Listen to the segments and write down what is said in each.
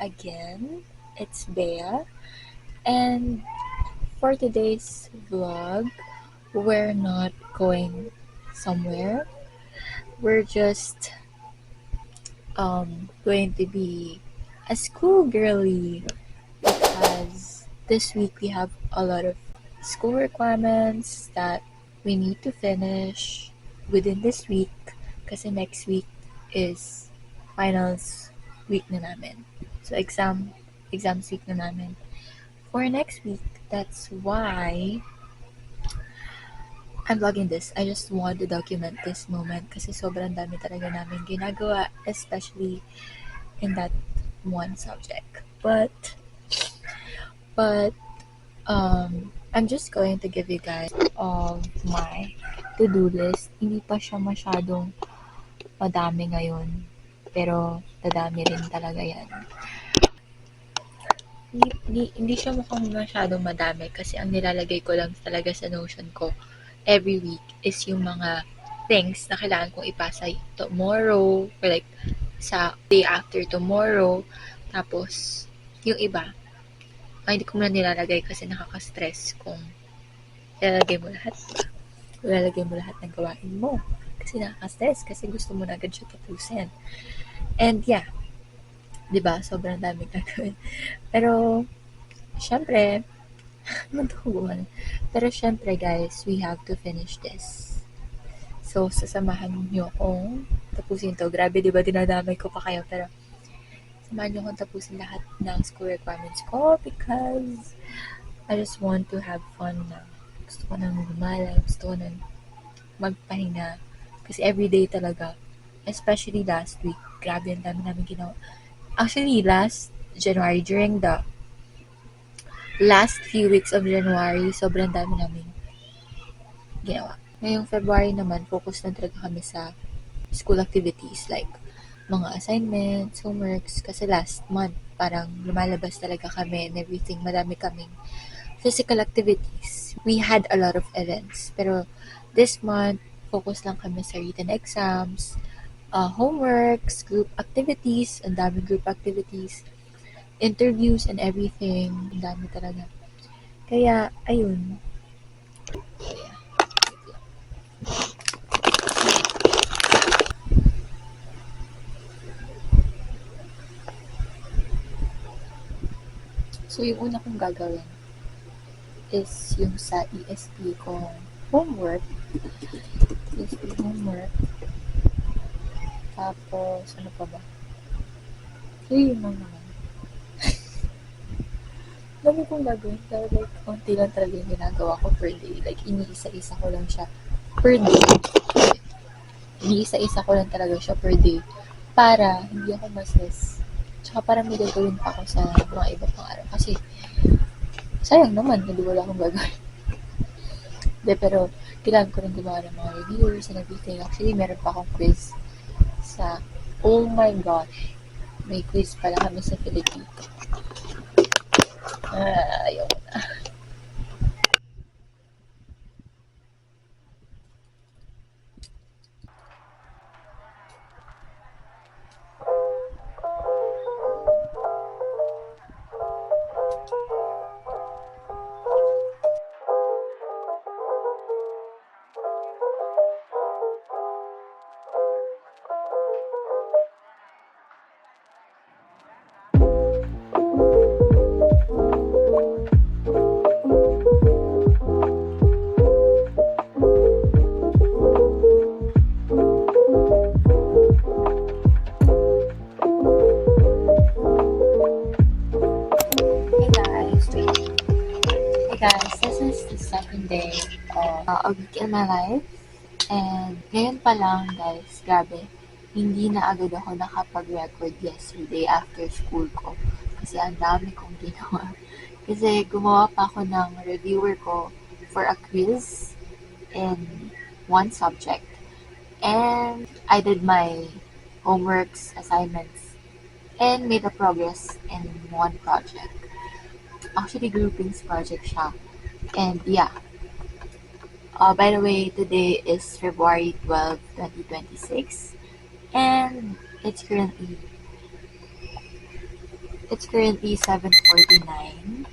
again. It's Bea, and for today's vlog, we're not going somewhere. We're just going to be a school girly because this week we have a lot of school requirements that we need to finish within this week kasi next week is finals week na namin. So exams week na namin. For next week, that's why I'm vlogging this. I just want to document this moment kasi sobrang dami talaga namin ginagawa, especially in that one subject. But I'm just going to give you guys of my to-do list. Hindi pa siya masyadong madami ngayon, pero dadami rin talaga yan. Hindi siya mukhang masyadong madami kasi ang nilalagay ko lang talaga sa Notion ko every week is yung mga things na kailangan kong ipasa tomorrow or like sa day after tomorrow. Tapos, yung iba, hindi ko muna nilalagay kasi nakaka-stress kung ilalagay mo lahat ng gawain mo. Kasi nakaka-stress kasi gusto mo na agad siya tapusin. And yeah, diba? Sobrang dami gagawin. Pero, syempre, pero syempre guys, we have to finish this. So, sasamahan nyo akong tapusin to. Grabe, diba? Dinadamay ko pa kayo. Pero, samahan nyo akong tapusin lahat ng school requirements ko because I just want to have fun na. Gusto ko nang gumala. Gusto ko nang magpahinga. Kasi everyday talaga. Especially last week. Grabe, ang dami namin ginawa. Actually, last January, during the last few weeks of January, sobrang dami namin ginawa. Ngayong February naman, focus na talaga kami sa school activities like mga assignments, homeworks, kasi last month parang lumalabas talaga kami and everything. Madami kaming physical activities. We had a lot of events. Pero this month, focus lang kami sa written exams, homeworks, group activities, ang dami group activities, interviews and everything. Ang dami talaga. Kaya, ayun. So, yung una kong gagawin is yung sa ESP kong homework. ESP homework. Tapos, ano pa ba? So, yun lang naman. Dami kong gagawin. Pero like, konti lang talaga yung ginagawa ko per day. Like, iniisa-isa ko lang siya per day. Iniisa-isa ko lang talaga siya per day. Para hindi ako ma-stress. Tsaka para may gagawin pa ako sa mga iba pang araw. Kasi, sayang naman, hindi wala akong gagawin. De, pero, kailangan ko rin gumawa ng mga reviewers and everything. Actually, meron pa akong quiz sa, oh my gosh, may quiz pala kami sa Philippines. Ayaw na. Guys, this is the second day of a week in my life. And ngayon pa lang, guys, grabe, hindi na agad ako nakapag-record yesterday after school ko. Kasi ang dami kong ginawa. Kasi gumawa pa ako ng reviewer ko for a quiz in one subject. And I did my homeworks, assignments, and made a progress in one project. Actually, groupings project siya. And yeah. By the way, today is February 12, 2026. And it's currently It's currently 7:49.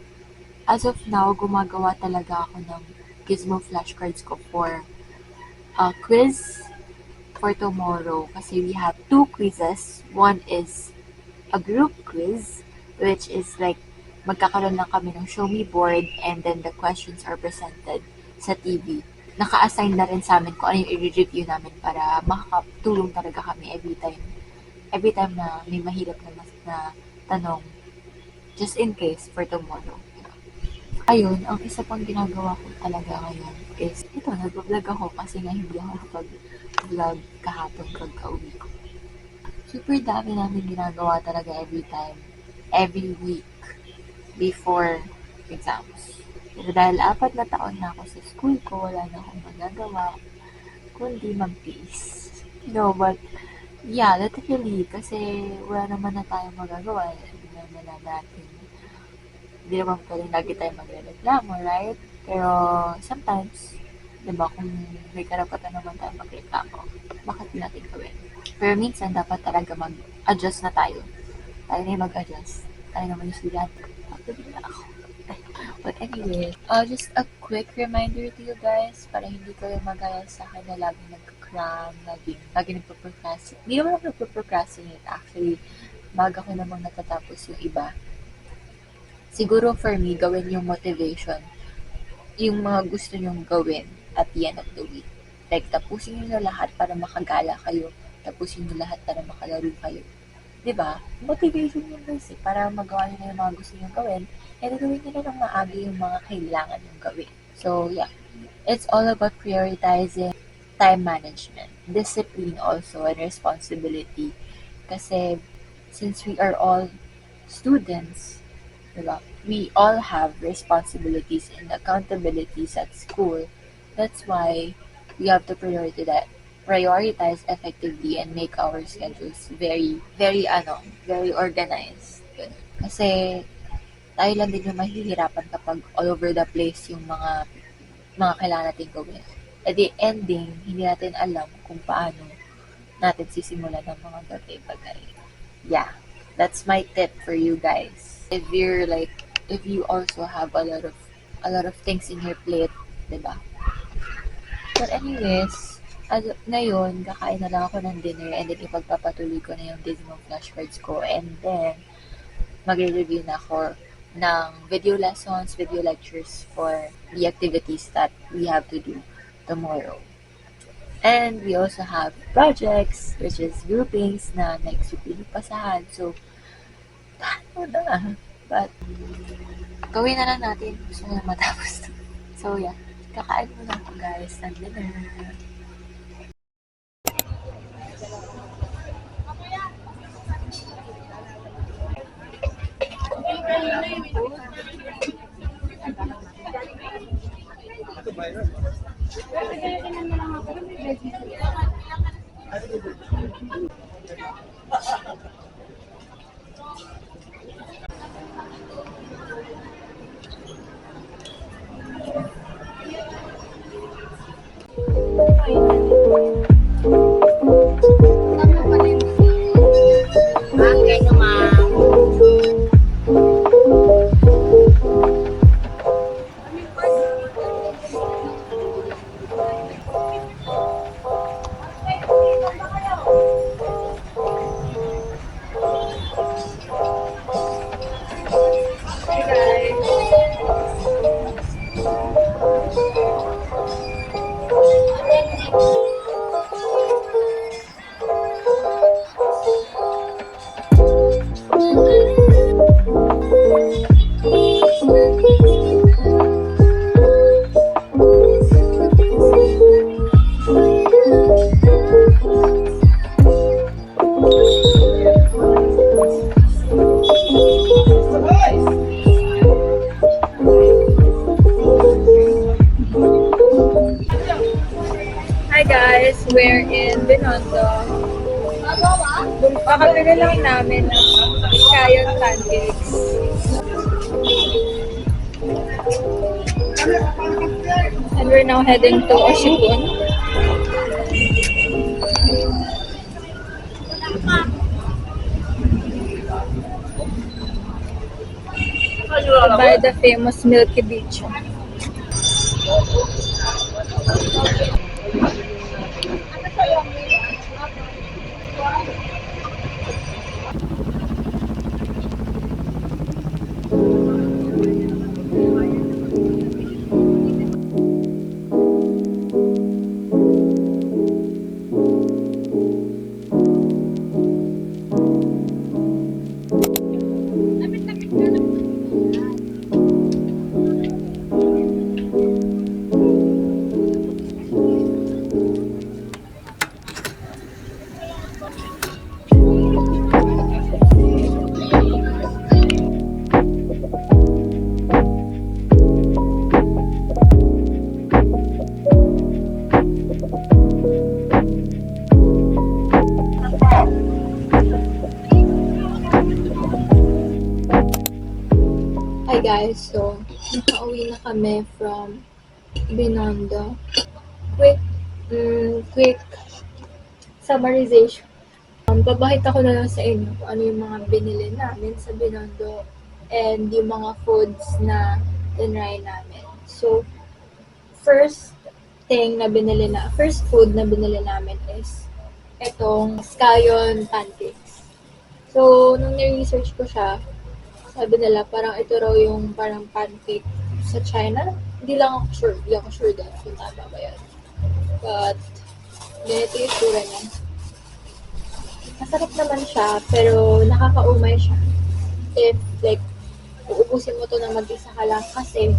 As of now, gumagawa talaga ako ng Gizmo flashcards ko for a quiz for tomorrow kasi we have two quizzes. One is a group quiz, which is like magkakaroon lang kami ng show me board and then the questions are presented sa TV. Naka-assign na rin sa amin kung ano yung i-review namin para makakatulong talaga kami every time na may mahirap na tanong, just in case for tomorrow. Ayun, ang isa pang ginagawa ko talaga ngayon is, ito, nag-vlog ako kasi nga hindi ako nakapag-vlog kahapon pagka-uwi ko. Super dami namin ginagawa talaga every week before exams. Pero dahil 4 na taon na ako sa school ko, wala na akong magagawa, kundi mag-peace. No, but, yeah, literally, kasi wala naman na tayong magagawa. Hindi naman pwedeng lagi tayo magreklamo, right? Pero sometimes, di ba, kung may karapatan naman tayo magreklamo, bakit natin gawin? Pero minsan, dapat talaga mag-adjust na tayo. Tayo na yung mag-adjust. Tayo naman yung estudyante. Pagdating na ako. But anyway, just a quick reminder to you guys, para hindi kayo mag-alala sa akin na laging nagka-cram, laging nagpo-procrastinate. Hindi naman ako nagpo-procrastinate, actually. Maga ko namang natatapos yung iba. Siguro for me, gawin yung motivation, yung mga gusto nyong gawin at the end of the week. Like, tapusin nyo na lahat para makagala kayo. Tapusin nyo lahat para makalaro kayo. Diba? Motivation yun guys eh, para magawa nyo na yung mga gusto nyong gawin and gawin nyo na ng maaga yung mga kailangan nyong gawin. So, yeah. It's all about prioritizing time management, discipline also, and responsibility. Kasi, since we are all students, diba? We all have responsibilities and accountabilities at school. That's why we have to prioritize effectively and make our schedules very organized. Kasi tayo lang din yung mahihirapan kapag all over the place yung mga kailangan natin gawin. At the ending, hindi natin alam kung paano natin sisimulan ng mga bagay-bagay. Yeah, that's my tip for you guys. If you also have a lot of things in your plate, diba? But anyways, ngayon, kakain na lang ako ng dinner and then ipagpapatuloy ko na yung Gizmo flashcards ko and then magre-review na ako ng video lessons, video lectures for the activities that we have to do tomorrow. And we also have projects, which is groupings na next week pasahan. So, but gawin na lang natin. Gusto na matapos. So, yeah. Kakain muna ako guys ng dinner. Hi guys, we're in Binondo. Kakabili lang namin ng Kayon pancakes. And we're now heading to Oshikun. By the famous Milky Beach. Hi guys, so nakauwi na kami from Binondo. Quick summarization. Babakita ko na lang sa inyo kung ano yung mga binili namin sa Binondo and yung mga foods na tinry namin. So, first food na binili namin is itong Scayon pancakes. So, nung ni-research ko siya, sabi nila parang ito raw yung parang pancake sa China. Hindi ako sure dahil kung tama ba yan. But, ganito yung itsura niya. Masarap naman siya, pero nakakaumay siya. If, like, uubusin mo to na mag-isa ka lang kasi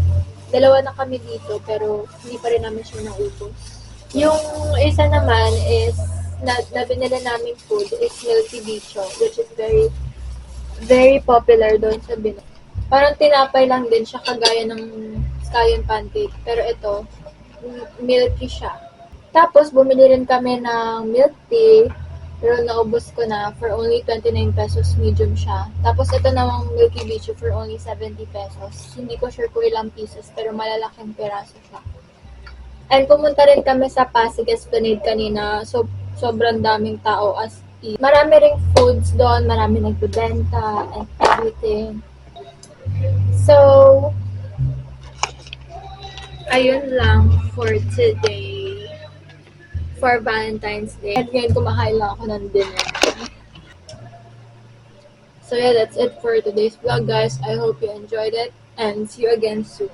dalawa na kami dito, pero hindi pa rin namin siya naubos. Yung isa naman is, na binili namin food is Milky Bicho, which is very, very popular doon sa Binondo. Parang tinapay lang din siya, kagaya ng Scayon pancake, pero ito, milky siya. Tapos, bumili rin kami ng milk tea, pero naubos ko na for only 29 pesos, medium siya. Tapos, ito namang Milky Bicho for only 70 pesos. Hindi ko sure kung ilang pieces, pero malalaking peraso siya. And pumunta rin kami sa Pasig Esplanade kanina, so sobrang daming tao as in. Marami ring foods doon, marami nagbebenta and everything. So, ayun lang for today. For Valentine's Day. At ngayon kumakain lang ako ng dinner. So yeah, that's it for today's vlog guys. I hope you enjoyed it and see you again soon.